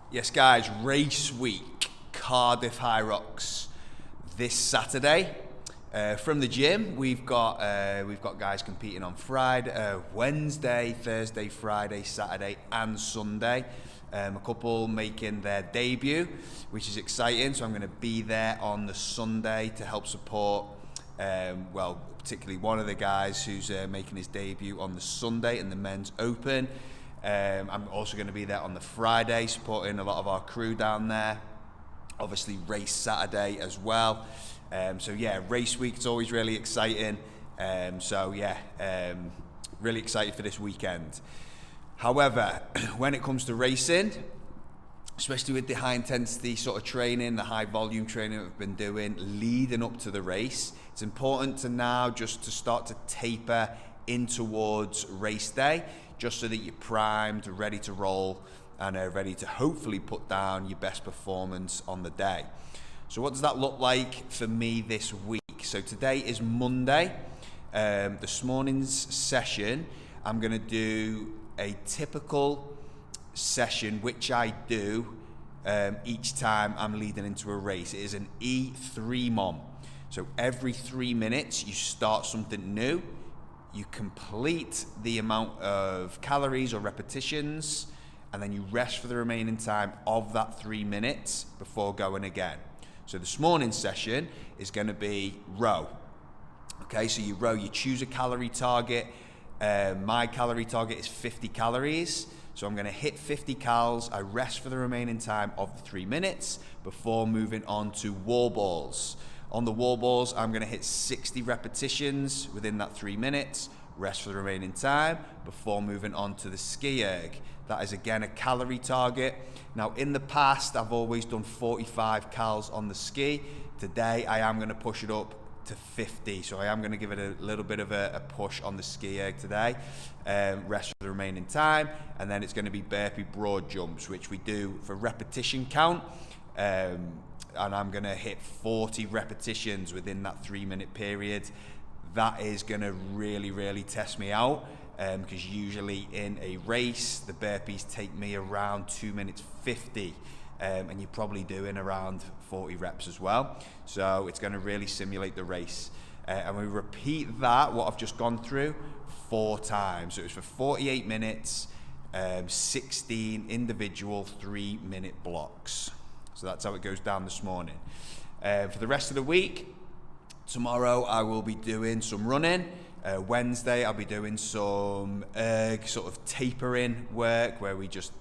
Yes guys, race week, Cardiff HYROX this Saturday. From the gym, we've got guys competing on Friday, Wednesday, Thursday, Friday, Saturday and Sunday. A couple making their debut, which is exciting, so I'm going to be there on the Sunday to help support, particularly one of the guys who's making his debut on the Sunday in the men's open. I'm also going to be there on the Friday supporting a lot of our crew down there. Obviously race Saturday as well. So yeah, race week, it's always really exciting. Really excited for this weekend. However, when it comes to racing, especially with the high intensity sort of training, the high volume training that we've been doing leading up to the race, it's important to now just to start to taper in towards race day, just so that you're primed, ready to roll, and ready to hopefully put down your best performance on the day. So what does that look like for me this week? So today is Monday. This morning's session, I'm going to do a typical session which I do each time I'm leading into a race. It is an E3 mom. So every 3 minutes you start something new. You complete the amount of calories or repetitions, and then you rest for the remaining time of that 3 minutes before going again. So this morning's session is going to be row. Okay, so you row, you choose a calorie target. My calorie target is 50 calories. So I'm going to hit 50 calories. I rest for the remaining time of the 3 minutes before moving on to wall balls. On the wall balls, I'm going to hit 60 repetitions within that 3 minutes, rest for the remaining time before moving on to the ski erg. That is again a calorie target. Now in the past, I've always done 45 calories on the ski. Today, I am going to push it up to 50. So I am going to give it a little bit of a push on the ski erg today. Rest for the remaining time. And then it's going to be burpee broad jumps, which we do for repetition count. And I'm going to hit 40 repetitions within that 3 minute period. That is going to really test me out, because usually in a race, the burpees take me around 2 minutes 50, and you're probably doing around 40 reps as well. So it's going to really simulate the race. And we repeat that, what I've just gone through, 4 times. So it was for 48 minutes, 16 individual 3 minute blocks. So that's how it goes down this morning. For the rest of the week, tomorrow I will be doing some running. Wednesday I'll be doing some erg sort of tapering work where we just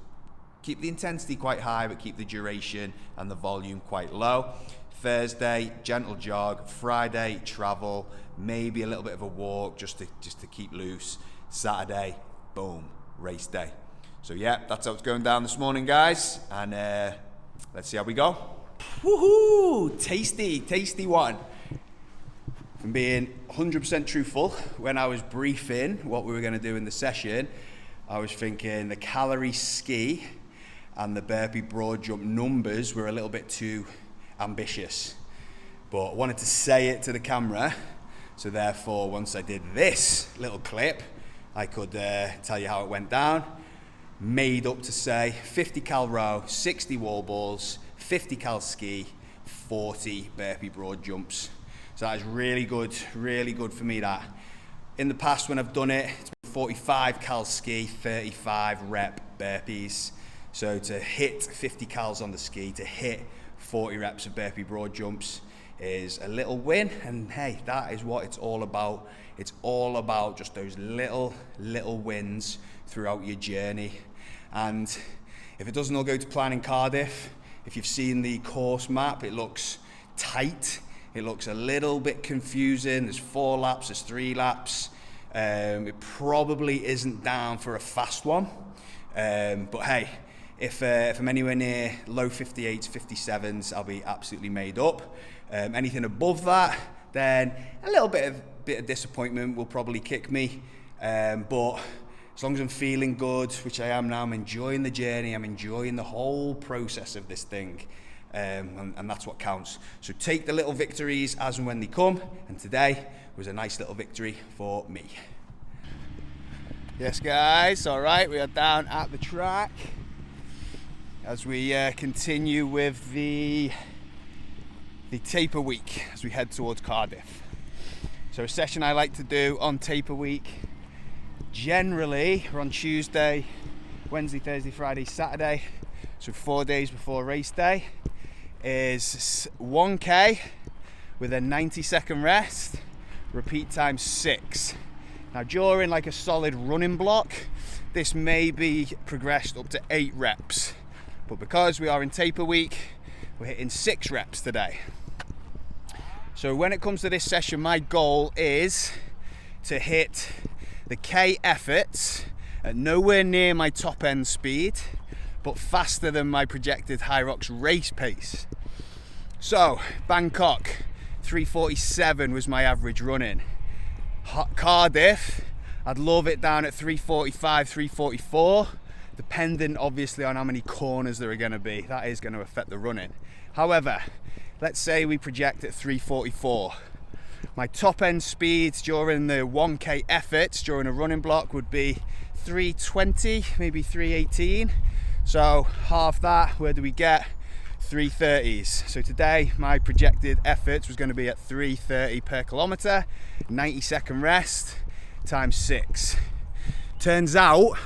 keep the intensity quite high but keep the duration and the volume quite low. Thursday, gentle jog. Friday, travel, maybe a little bit of a walk just to keep loose. Saturday, boom, race day. So yeah, that's how it's going down this morning, guys. And let's see how we go. Woohoo! Tasty one. From being 100% truthful, when I was briefing what we were going to do in the session, I was thinking the calorie ski and the burpee broad jump numbers were a little bit too ambitious. But I wanted to say it to the camera, so therefore once I did this little clip, I could tell you how it went down. Made up to say 50 cal row, 60 wall balls, 50 cal ski, 40 burpee broad jumps. So that is really good for me. That in the past when I've done it, it's been 45 cal ski, 35 rep burpees. So to hit 50 cals on the ski, to hit 40 reps of burpee broad jumps is a little win. And hey, that is what it's all about. It's all about just those little wins throughout your journey. And if it doesn't all go to plan in Cardiff, if you've seen the course map, it looks tight. It looks a little bit confusing. There's 4 laps, there's 3 laps. It probably isn't down for a fast one. But hey, if I'm anywhere near low 58s, 57s, I'll be absolutely made up. Anything above that, then a little bit of disappointment will probably kick me. But as long as I'm feeling good, which I am now, I'm enjoying the journey, I'm enjoying the whole process of this thing. And that's what counts. So take the little victories as and when they come, and today was a nice little victory for me. Yes guys, all right, we are down at the track. as we continue with the taper week as we head towards Cardiff. So a session I like to do on taper week, generally on Tuesday, Wednesday, Thursday, Friday, Saturday, so 4 days before race day, is 1k with a 90-second rest, repeat time 6. Now during like a solid running block, this may be progressed up to 8 reps, but because we are in taper week, we're hitting 6 reps today. So when it comes to this session, my goal is to hit the K efforts at nowhere near my top end speed, but faster than my projected HYROX race pace. So Bangkok, 3:47 was my average running. Cardiff, I'd love it down at 3:45, 3:44, depending obviously on how many corners there are going to be. That is going to affect the running. However, let's say we project at 3:44. My top end speeds during the 1k efforts during a running block would be 3:20, maybe 3:18. So half that, where do we get? 3:30s. So today my projected efforts was going to be at 3:30 per kilometre, 90-second rest, times 6. Turns out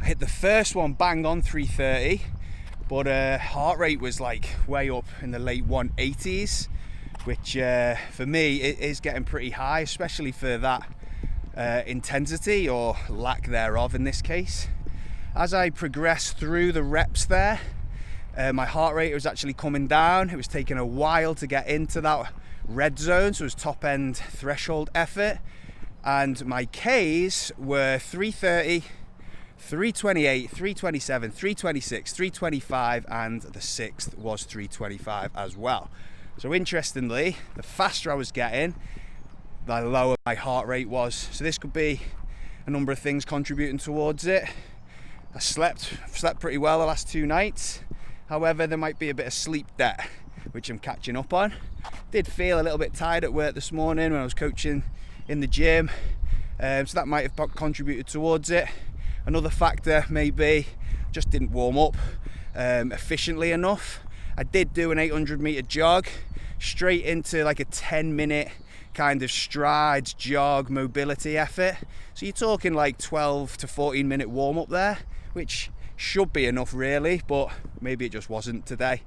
I hit the first one bang on 3:30, but heart rate was like way up in the late 180s, which for me it is getting pretty high, especially for that intensity or lack thereof in this case. As I progressed through the reps there, my heart rate was actually coming down. It was taking a while to get into that red zone, so it was top end threshold effort, and my Ks were 3:30, 3:28, 3:27, 3:26, 3:25, and the 6th was 3:25 as well. So interestingly, the faster I was getting, the lower my heart rate was. So this could be a number of things contributing towards it. I slept pretty well the last 2 nights. However, there might be a bit of sleep debt, which I'm catching up on. Did feel a little bit tired at work this morning when I was coaching in the gym, so that might have contributed towards it. Another factor may be just didn't warm up efficiently enough. I did do an 800 meter jog straight into like a 10-minute kind of strides jog mobility effort. So you're talking like 12 to 14 minute warm up there, which should be enough really, but maybe it just wasn't today.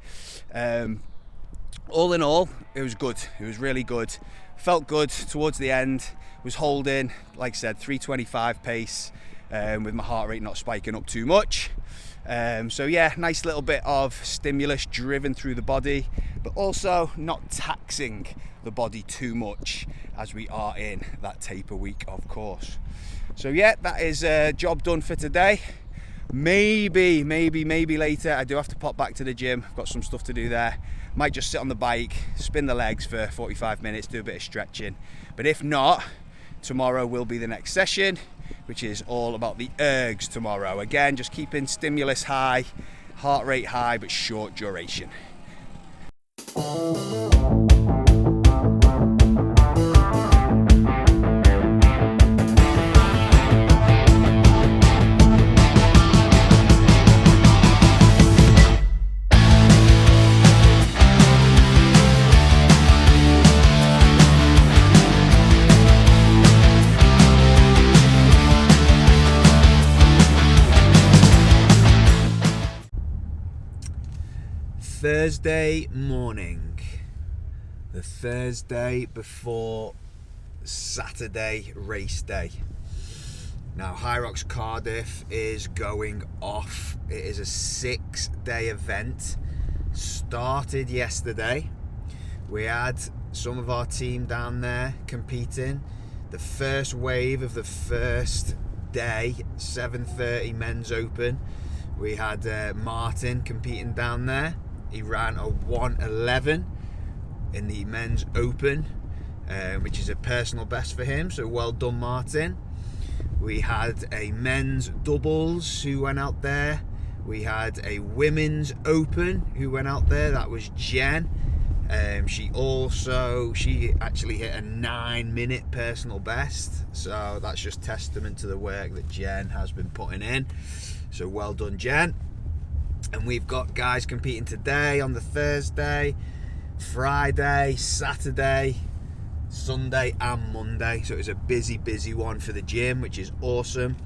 All in all, it was good. It was really good. Felt good towards the end. Was holding, like I said, 3:25 pace with my heart rate not spiking up too much. So yeah, nice little bit of stimulus driven through the body, but also not taxing the body too much as we are in that taper week, of course. So yeah, that is job done for today. Maybe later I do have to pop back to the gym. I've got some stuff to do there. Might just sit on the bike, spin the legs for 45 minutes, do a bit of stretching. But if not, tomorrow will be the next session, which is all about the ergs tomorrow. Again, just keeping stimulus high, heart rate high, but short duration. Thursday morning, the Thursday before Saturday race day. Now HYROX Cardiff is going off. It is a 6-day event. Started yesterday. We had some of our team down there competing. The first wave of the first day, 7:30 men's open. We had Martin competing down there. He ran a 1:11 in the men's open, which is a personal best for him, so well done, Martin. We had a men's doubles who went out there. We had a women's open who went out there. That was Jen. She actually hit a 9-minute personal best, so that's just testament to the work that Jen has been putting in. So well done, Jen. And we've got guys competing today on the Thursday, Friday, Saturday, Sunday and Monday. So it was a busy one for the gym, which is awesome.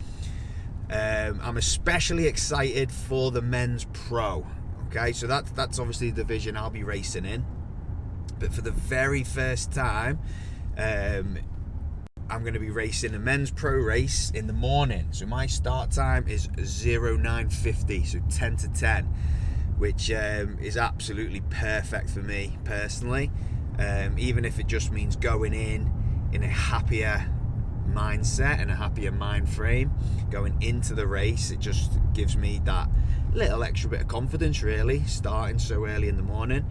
I'm especially excited for the men's pro. Okay, so that's obviously the division I'll be racing in. But for the very first time, I'm going to be racing a men's pro race in the morning. So my start time is 09:50, so 10 to 10, which is absolutely perfect for me personally. Even if it just means going in a happier mindset and a happier mind frame going into the race, it just gives me that little extra bit of confidence, really, starting so early in the morning.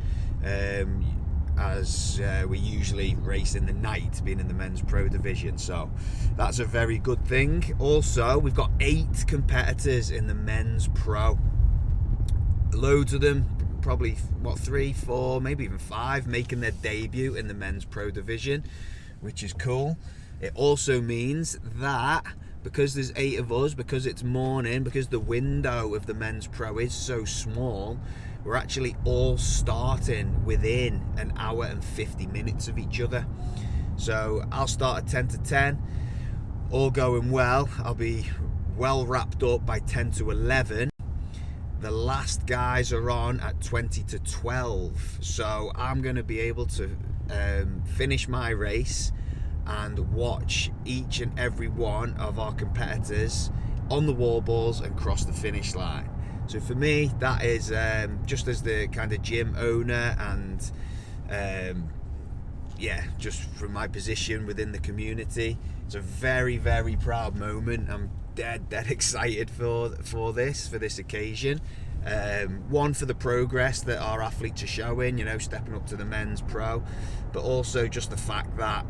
As we usually race in the night, being in the men's pro division, so that's a very good thing. Also, we've got 8 competitors in the men's pro, loads of them, probably 3, 4, maybe even 5 making their debut in the men's pro division, which is cool. It also means that because there's 8 of us, because it's morning, because the window of the men's pro is so small, we're actually all starting within an hour and 50 minutes of each other. So I'll start at 10 to 10, all going well. I'll be well wrapped up by 10 to 11. The last guys are on at 20 to 12. So I'm going to be able to finish my race and watch each and every one of our competitors on the wall balls and cross the finish line. So for me, that is just as the kind of gym owner and just from my position within the community, it's a very, very proud moment. I'm dead excited for this occasion. One, for the progress that our athletes are showing, stepping up to the men's pro, but also just the fact that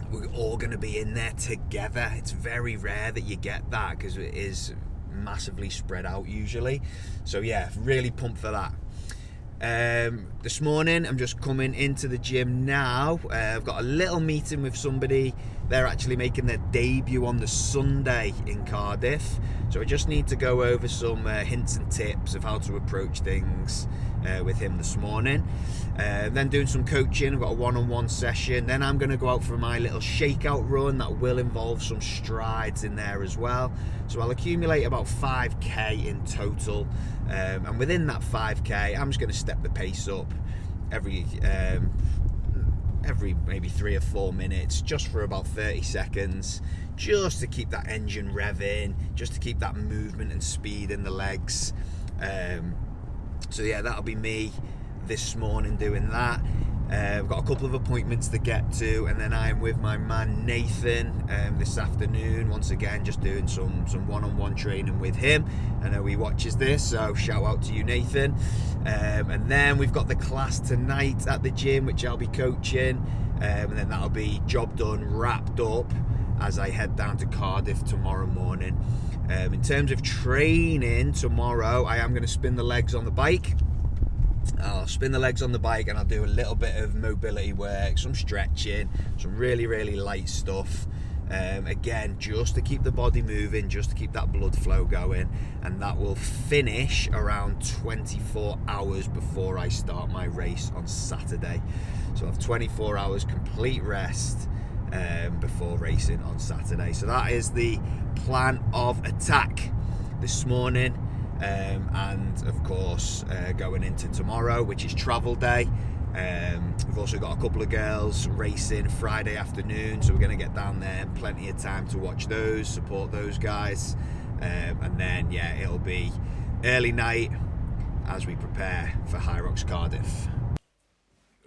we're all going to be in there together. It's very rare that you get that because it is massively spread out usually. So yeah, really pumped for that. This morning I'm just coming into the gym now. I've got a little meeting with somebody. They're actually making their debut on the Sunday in Cardiff, so I just need to go over some hints and tips of how to approach things with him this morning. Then doing some coaching. I've got a one-on-one session. Then I'm going to go out for my little shakeout run that will involve some strides in there as well. So I'll accumulate about 5k in total, and within that 5k I'm just going to step the pace up every maybe 3 or 4 minutes, just for about 30 seconds, just to keep that engine revving, just to keep that movement and speed in the legs. So yeah, that'll be me this morning doing that. I've got a couple of appointments to get to, and then I'm with my man Nathan this afternoon, once again just doing some one-on-one training with him. I know he watches this, so shout out to you, Nathan. And then we've got the class tonight at the gym, which I'll be coaching, and then that'll be job done, wrapped up, as I head down to Cardiff tomorrow morning. In terms of training tomorrow, I am going to spin the legs on the bike. I'll spin the legs on the bike and I'll do a little bit of mobility work, some stretching, some really, really light stuff. Again, just to keep the body moving, just to keep that blood flow going, and that will finish around 24 hours before I start my race on Saturday. So I'll have 24 hours complete rest before racing on Saturday. So that is the plan of attack this morning. And of course going into tomorrow, which is travel day. We've also got a couple of girls racing Friday afternoon, so we're going to get down there, plenty of time to watch those, support those guys, and then yeah, it'll be early night as we prepare for HYROX Cardiff.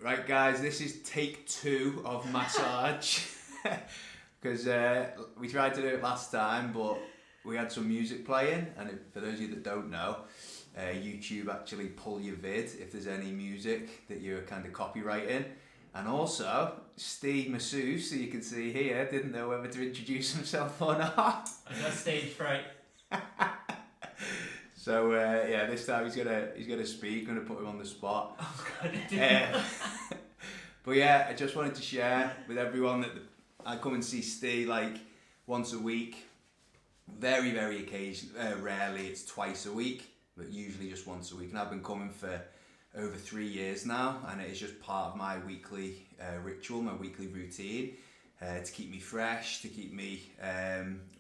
Right guys, this is take 2 of massage because we tried to do it last time, but we had some music playing, and for those of you that don't know, YouTube actually pull your vid if there's any music that you're kind of copywriting. And also, Steve Masseuse, so you can see here, didn't know whether to introduce himself or not. I got stage fright. So yeah, this time he's gonna speak. Gonna put him on the spot. Oh God, but yeah, I just wanted to share with everyone that I come and see Steve like once a week. Very, very occasionally, rarely it's twice a week. but usually just once a week. And I've been coming for over 3 years now, and it is just part of my weekly ritual, my weekly routine, to keep me fresh, to keep me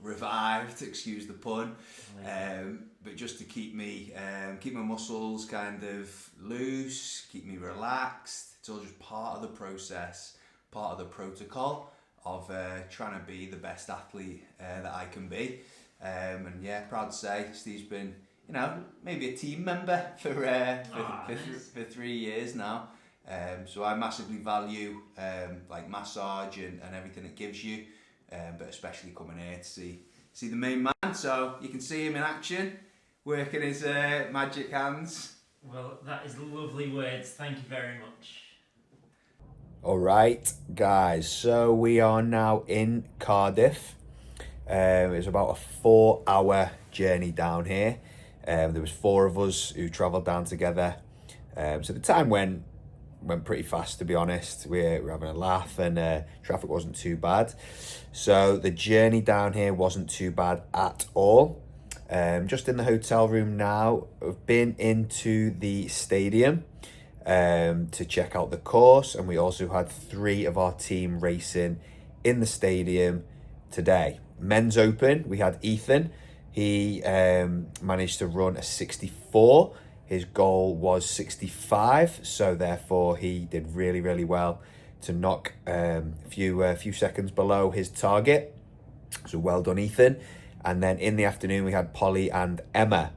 revived, excuse the pun, but just to keep me, keep my muscles kind of loose, keep me relaxed. It's all just part of the process, part of the protocol of trying to be the best athlete that I can be. And yeah, proud to say Steve's been, you know, maybe a team member for 3 years now. So I massively value like massage and everything it gives you, but especially coming here to see the main man. So you can see him in action, working his magic hands. Well, that is lovely words. Thank you very much. All right, guys, so we are now in Cardiff. It's about a 4-hour journey down here. There was 4 of us who travelled down together. So the time went pretty fast, to be honest. We were having a laugh, and traffic wasn't too bad. So the journey down here wasn't too bad at all. Just in the hotel room now. I've been into the stadium to check out the course, and we also had 3 of our team racing in the stadium today. Men's Open, we had Ethan. He managed to run a 64. His goal was 65, so therefore he did really, really well to knock a few seconds below his target. So well done, Ethan. And then in the afternoon we had Polly and Emma,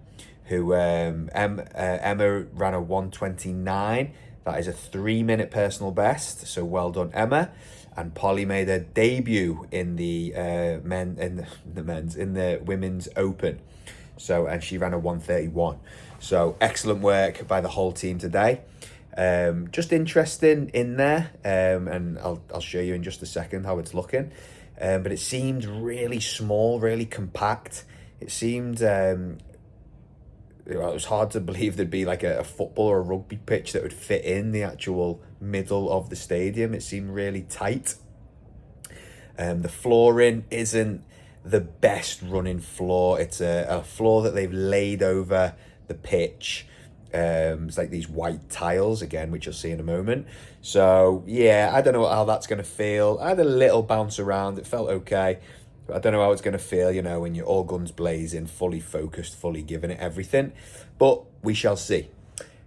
who Emma ran a 1:29. That is a 3-minute personal best. So well done, Emma. And Polly made her debut in the women's open. So, and she ran a 1:31. So excellent work by the whole team today. Just interesting in there, and I'll show you in just a second how it's looking. But it seemed really small, really compact. It seemed it was hard to believe there'd be like a football or a rugby pitch that would fit in the actual middle of the stadium. It seemed really tight. The flooring isn't the best running floor. It's a floor that they've laid over the pitch. It's like these white tiles again, which you'll see in a moment. So yeah, I don't know how that's going to feel. I had a little bounce around. It felt okay. But I don't know how it's going to feel, you know, when you're all guns blazing, fully focused, fully giving it everything. But we shall see.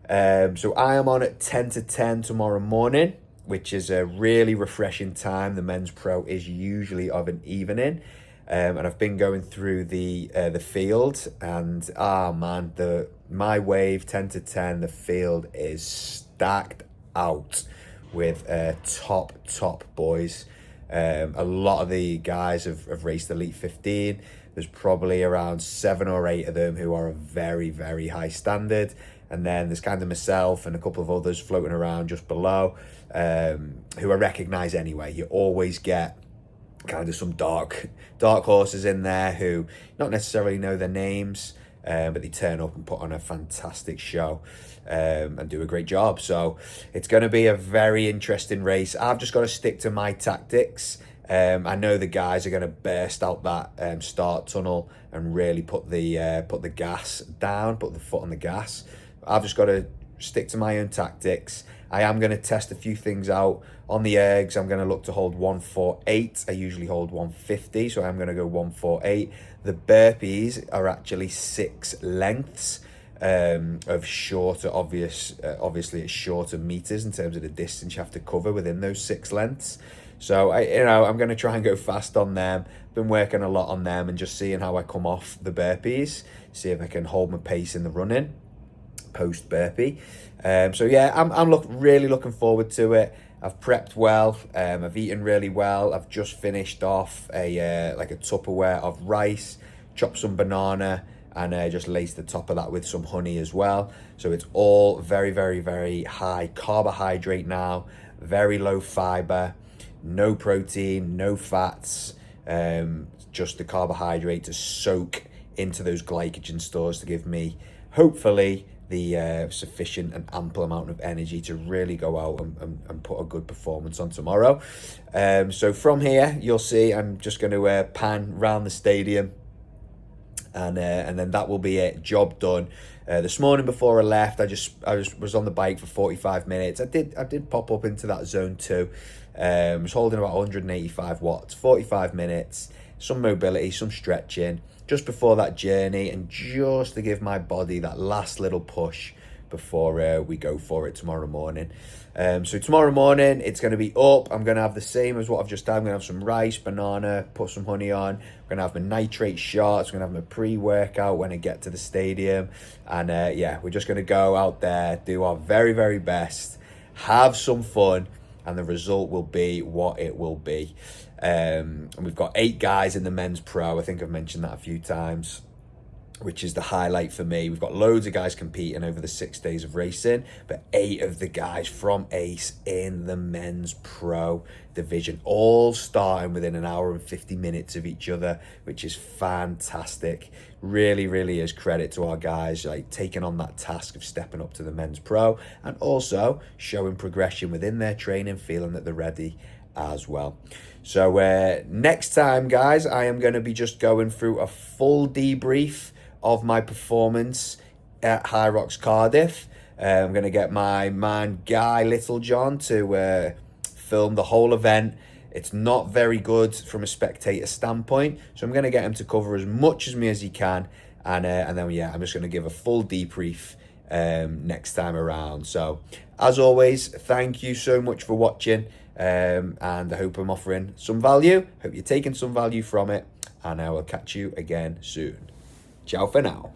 So I am on at 10 to 10 tomorrow morning, which is a really refreshing time. The men's pro is usually of an evening. And I've been going through the field, and man, my wave 10 to 10, the field is stacked out with top boys. A lot of the guys have raced Elite 15. There's probably around 7 or 8 of them who are a very, very high standard. And then there's kind of myself and a couple of others floating around just below, who I recognise anyway. You always get kind of some dark horses in there who not necessarily know their names, but they turn up and put on a fantastic show and do a great job. So it's going to be a very interesting race. I've just got to stick to my tactics. I know the guys are going to burst out that start tunnel and really put the gas down, put the foot on the gas. I've just got to stick to my own tactics. I am going to test a few things out. On the ergs, I'm going to look to hold 148. I usually hold 150, so I'm going to go 148. The burpees are actually 6 lengths of shorter, obviously it's shorter meters in terms of the distance you have to cover within those 6 lengths. So I'm going to try and go fast on them. Been working a lot on them and just seeing how I come off the burpees. See if I can hold my pace in the running post burpee. So yeah, I'm really looking forward to it. I've prepped well. I've eaten really well. I've just finished off a Tupperware of rice, chopped some banana, and just laced the top of that with some honey as well. So it's all very, very, very high carbohydrate now, very low fiber, no protein, no fats, just the carbohydrate to soak into those glycogen stores to give me, hopefully, the sufficient and ample amount of energy to really go out and put a good performance on tomorrow. So from here, you'll see I'm just going to pan round the stadium and then that will be it. Job done. This morning before I left, I was on the bike for 45 minutes. I did pop up into that zone 2. I was holding about 185 watts, 45 minutes, some mobility, some stretching, just before that journey, and just to give my body that last little push before we go for it tomorrow morning. So tomorrow morning, it's going to be up. I'm going to have the same as what I've just done. I'm going to have some rice, banana, put some honey on. I'm going to have my nitrate shots. I'm going to have my pre-workout when I get to the stadium. And yeah, we're just going to go out there, do our very, very best, have some fun, and the result will be what it will be. And we've got 8 guys in the men's pro. I think I've mentioned that a few times, which is the highlight for me. We've got loads of guys competing over the 6 days of racing, but 8 of the guys from Ace in the men's pro division, all starting within an hour and 50 minutes of each other, which is fantastic. Really, really is credit to our guys, like taking on that task of stepping up to the men's pro and also showing progression within their training, feeling that they're ready as well. So next time, guys, I am going to be just going through a full debrief of my performance at HYROX Cardiff. I'm going to get my man Guy Littlejohn to film the whole event. It's not very good from a spectator standpoint, so I'm going to get him to cover as much as me as he can, and then yeah, I'm just going to give a full debrief next time around. So as always, thank you so much for watching, and I hope I'm offering some value. Hope you're taking some value from it, and I will catch you again soon. Ciao for now.